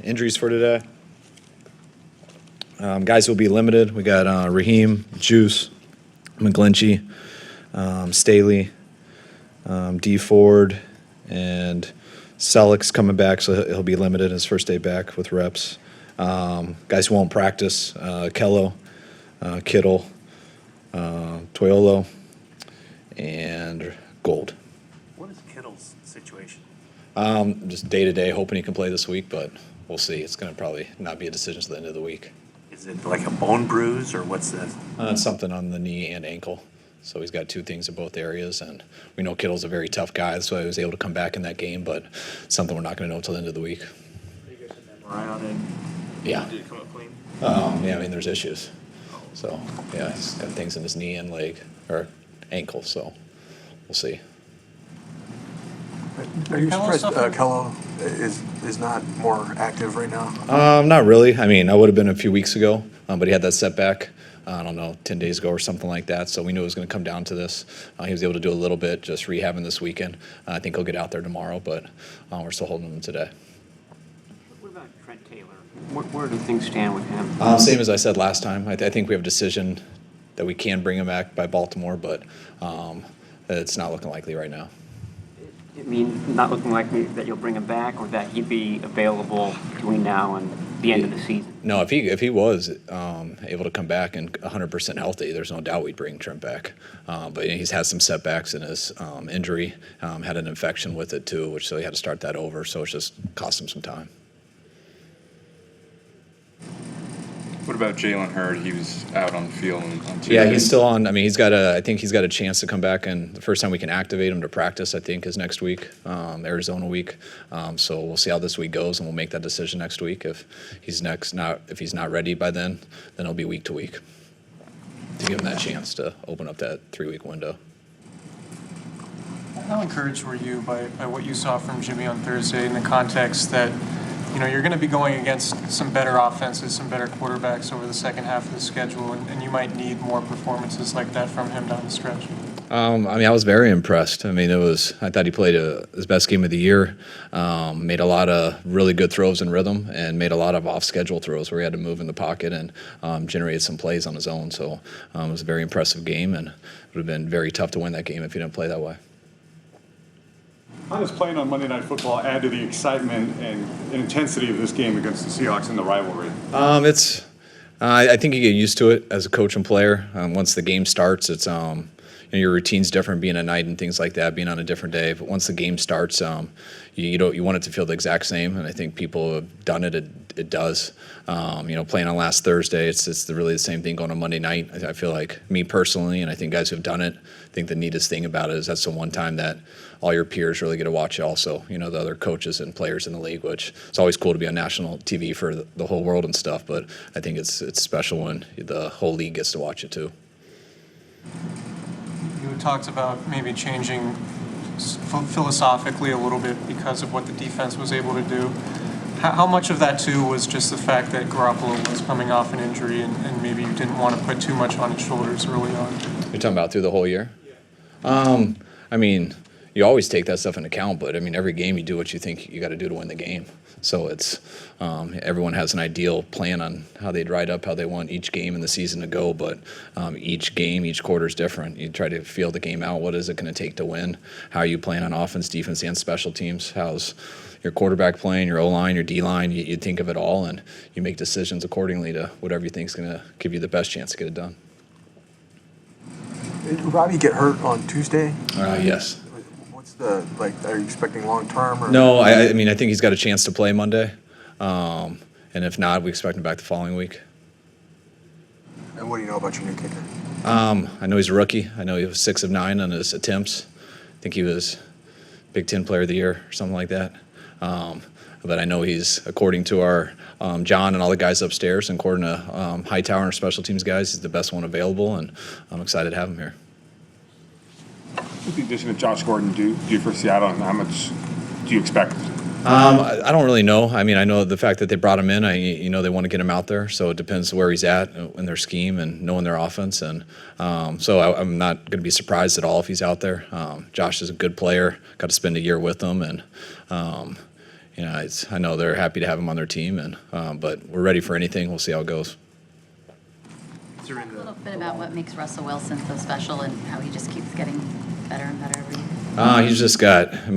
injuries for today. Guys will be limited. We got Raheem, Juice, McGlinchey, Staley, D. Ford, and Selleck's coming back, so he'll be limited his first day back with reps. Guys who won't practice, Kello, Kittle, Toyolo, and Gold. What is Kittle's situation? Just day-to-day, hoping he can play this week, but we'll see. It's going to probably not be a decision until the end of the week. Is it like a bone bruise, or what's this? It's something on the knee and ankle. So he's got two things in both areas, and we know Kittle's a very tough guy, so he was able to come back in that game, but something we're not going to know until the end of the week. You guys had that MRI on it? Yeah. Did it come up clean? Yeah, I mean, there's issues. So, yeah, he's got things in his knee and leg, or ankle, so we'll see. Are you surprised Kello is not more active right now? Not really. I mean, I would have been a few weeks ago, but he had that setback. I don't know, 10 days ago or something like that. So we knew it was going to come down to this. He was able to do a little bit, just rehabbing this weekend. I think he'll get out there tomorrow, but we're still holding him today. What about Trent Taylor? Where do things stand with him? Same as I said last time. I think we have a decision that we can bring him back by Baltimore, but it's not looking likely right now. I mean, not looking likely that you'll bring him back, or that he'd be available between now and the end of the season? No, if he was able to come back and 100% healthy, there's no doubt we'd bring Trent back. But he's had some setbacks in his injury, had an infection with it too, so he had to start that over. So it's just cost him some time. What about Jalen Hurd? He was out on the field on Tuesday. Yeah, he's still on. I mean, I think he's got a chance to come back, and the first time we can activate him to practice, I think, is next week, Arizona week. So we'll see how this week goes, and we'll make that decision next week. If he's not ready by then it'll be week to week to give him that chance to open up that 3-week window. How encouraged were you by what you saw from Jimmy on Thursday in the context that, you're going to be going against some better offenses, some better quarterbacks over the second half of the schedule, and you might need more performances like that from him down the stretch? I was very impressed. I thought he played his best game of the year, made a lot of really good throws in rhythm, and made a lot of off-schedule throws where he had to move in the pocket and generated some plays on his own. So it was a very impressive game, and it would have been very tough to win that game if he didn't play that way. How does playing on Monday Night Football add to the excitement and intensity of this game against the Seahawks in the rivalry? I think you get used to it as a coach and player. Once the game starts, it's your routine's different, being at night and things like that, being on a different day. But once the game starts, you want it to feel the exact same, and I think people have done it. It does. Playing on last Thursday, it's really the same thing going on Monday night. I feel like, me personally, and I think guys who've done it, I think the neatest thing about it is that's the one time that all your peers really get to watch it also, the other coaches and players in the league, which it's always cool to be on national TV for the whole world and stuff, but I think it's special when the whole league gets to watch it too. You talked about maybe changing philosophically a little bit because of what the defense was able to do. How much of that, too, was just the fact that Garoppolo was coming off an injury and maybe you didn't want to put too much on his shoulders early on? You're talking about through the whole year? Yeah. You always take that stuff into account, but, every game you do what you think you got to do to win the game. So it's everyone has an ideal plan on how they'd ride up, how they want each game in the season to go, but each game, each quarter is different. You try to feel the game out. What is it going to take to win? How are you playing on offense, defense, and special teams? How's your quarterback playing, your O-line, your D-line? You think of it all, and you make decisions accordingly to whatever you think is going to give you the best chance to get it done. Did Robbie get hurt on Tuesday? Yes. Are you expecting long-term? No, I think he's got a chance to play Monday. And if not, we expect him back the following week. And what do you know about your new kicker? I know he's a rookie. I know he was 6 of 9 on his attempts. I think he was Big Ten Player of the Year or something like that. But I know he's, according to our John and all the guys upstairs, and according to Hightower and our special teams guys, he's the best one available, and I'm excited to have him here. What's the addition of Josh Gordon do for Seattle, and how much do you expect? I don't really know. I know the fact that they brought him in, they want to get him out there, so it depends where he's at in their scheme and knowing their offense. And so I'm not going to be surprised at all if he's out there. Josh is a good player. Got to spend a year with him, and I know they're happy to have him on their team, and but we're ready for anything. We'll see how it goes. A little bit about what makes Russell Wilson so special and how he just keeps getting better and better every year.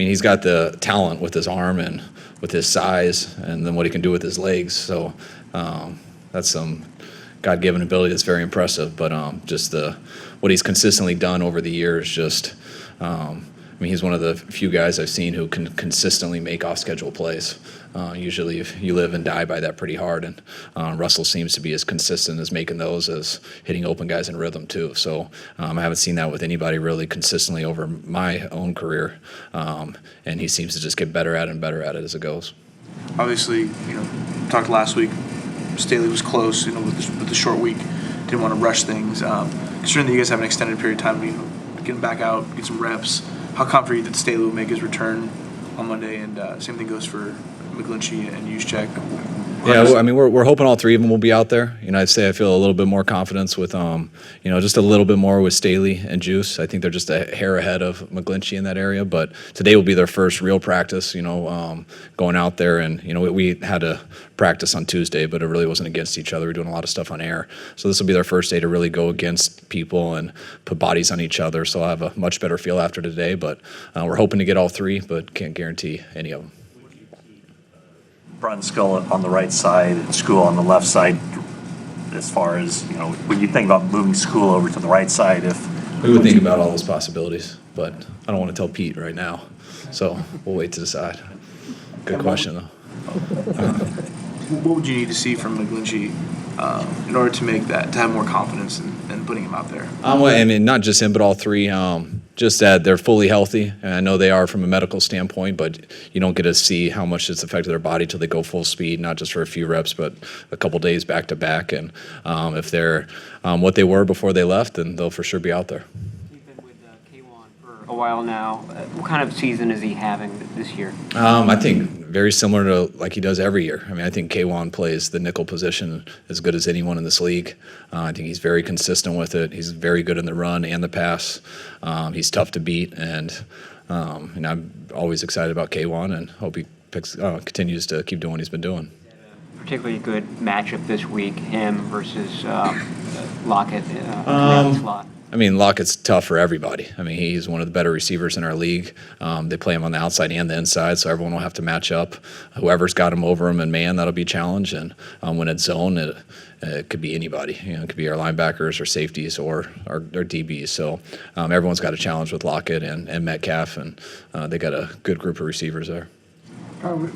He's got the talent with his arm and with his size, and then what he can do with his legs. So that's some God-given ability that's very impressive. But what he's consistently done over the years, he's one of the few guys I've seen who can consistently make off-schedule plays. Usually you live and die by that pretty hard, and Russell seems to be as consistent as making those as hitting open guys in rhythm too. So I haven't seen that with anybody really consistently over my own career, and he seems to just get better at it and better at it as it goes. Obviously, talked last week, Staley was close, with the short week, didn't want to rush things. Considering that you guys have an extended period of time, get him back out, get some reps, how confident are you that Staley will make his return on Monday? And same thing goes for McGlinchey and Juszczyk. Yeah, we're hoping all three of them will be out there. I'd say I feel a little bit more confidence with, just a little bit more with Staley and Juice. I think they're just a hair ahead of McGlinchey in that area. But today will be their first real practice, going out there. And, we had to practice on Tuesday, but it really wasn't against each other. We're doing a lot of stuff on air. So this will be their first day to really go against people and put bodies on each other. So I'll have a much better feel after today. But we're hoping to get all three, but can't guarantee any of them. Brunskill on the right side and School on the left side, as far as, when you think about moving School over to the right side, We would think about all those possibilities, but I don't want to tell Pete right now. So we'll wait to decide. Good question, though. What would you need to see from McGlinchey in order to make that, to have more confidence in putting him out there? Not just him, but all three. Just that they're fully healthy, and I know they are from a medical standpoint, but you don't get to see how much it's affected their body till they go full speed, not just for a few reps, but a couple days back to back. And if they're what they were before they left, then they'll for sure be out there. You've been with K1 for a while now. What kind of season is he having this year? I think very similar to like he does every year. I think K1 plays the nickel position as good as anyone in this league. I think he's very consistent with it. He's very good in the run and the pass. He's tough to beat, and I'm always excited about K1 and hope he continues to keep doing what he's been doing. Particularly good matchup this week, him versus Lockett in the slot. Lockett's tough for everybody. He's one of the better receivers in our league. They play him on the outside and the inside, so everyone will have to match up. Whoever's got him over him in man, that'll be a challenge. And when it's zone, it could be anybody. It could be our linebackers or safeties or our DBs. So everyone's got a challenge with Lockett and Metcalf, and they got a good group of receivers there.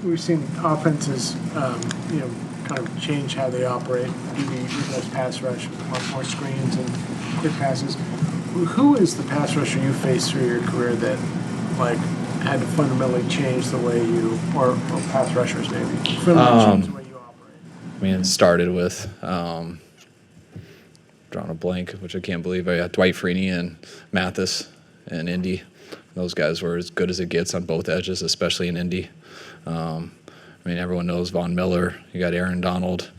We've seen offenses, kind of change how they operate. Maybe less pass rush, more screens and quick passes. Who is the pass rusher you faced through your career that, had to fundamentally change the way you, or pass rushers maybe, fundamentally change the way you operate? It started with drawing a blank, which I can't believe. I had Dwight Freeney and Mathis in Indy. Those guys were as good as it gets on both edges, especially in Indy. Everyone knows Von Miller. You got Aaron Donald.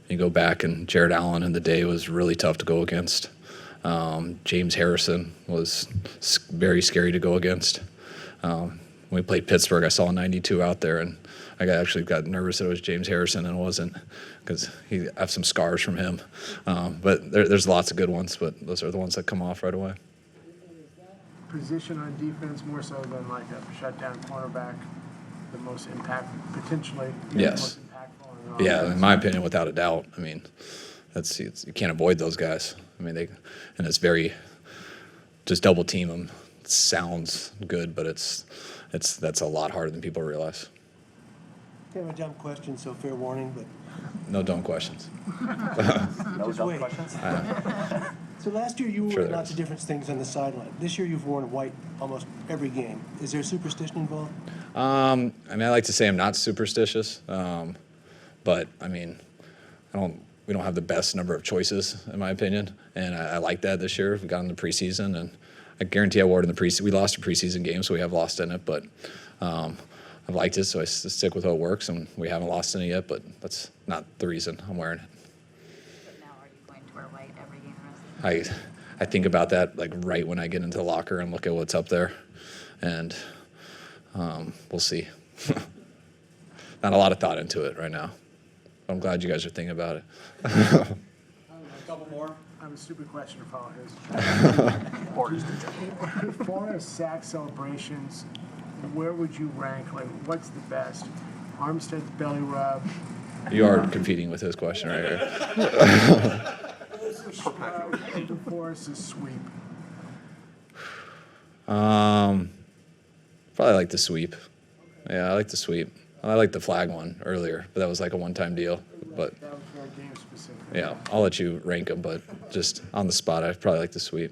You go back, and Jared Allen in the day was really tough to go against. James Harrison was very scary to go against. When we played Pittsburgh, I saw a 92 out there, and I actually got nervous that it was James Harrison, and it wasn't, because I have some scars from him. But there's lots of good ones, but those are the ones that come off right away. Position on defense more so than a shutdown cornerback, the most potentially Yes. the most impactful. Yeah, in my opinion, without a doubt. You can't avoid those guys. And it's very, just double team them. It sounds good, but that's a lot harder than people realize. I have a dumb question, so fair warning, but No dumb questions. No Just dumb wait. questions? so last year you Sure wore there lots is. of different things on the sideline. This year you've worn white almost every game. Is there superstition involved? I like to say I'm not superstitious, but we don't have the best number of choices, in my opinion, and I like that this year. We got in the preseason, and I guarantee I wore it in the preseason. We lost a preseason game, so we have lost in it, but I've liked it, so I stick with how it works, and we haven't lost in it yet, but that's not the reason I'm wearing it. But now are you going to wear white every game the rest of the season? I think about that right when I get into the locker and look at what's up there, and we'll see. Not a lot of thought into it right now. I'm glad you guys are thinking about it. A couple more. I have a stupid question to follow his. As far as sack celebrations, where would you rank? Like, what's the best? Armstead's belly rub. You are competing with his question right here. DeForest's sweep. Probably like the sweep. Yeah, I like the sweep. I like the flag one earlier, but that was like a one-time deal. But That was very game specific. yeah, I'll let you rank them, but just on the spot, I probably like the sweep.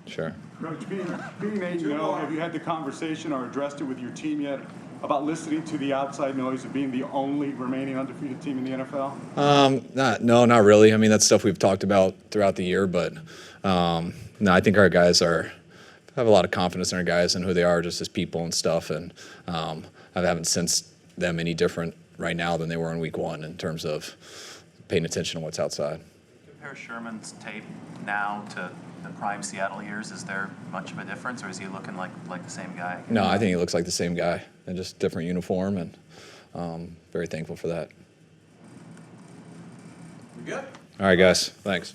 Sure. Coach, being 8-0, have you had the conversation or addressed it with your team yet about listening to the outside noise of being the only remaining undefeated team in the NFL? Not really. I mean, that's stuff we've talked about throughout the year, but no, I think our guys have a lot of confidence in our guys and who they are just as people and stuff, and I haven't sensed them any different right now than they were in week 1 in terms of paying attention to what's outside. Compare Sherman's tape now to the prime Seattle years. Is there much of a difference, or is he looking like the same guy? No, I think he looks like the same guy in just different uniform, and very thankful for that. We good? All right, guys. Thanks.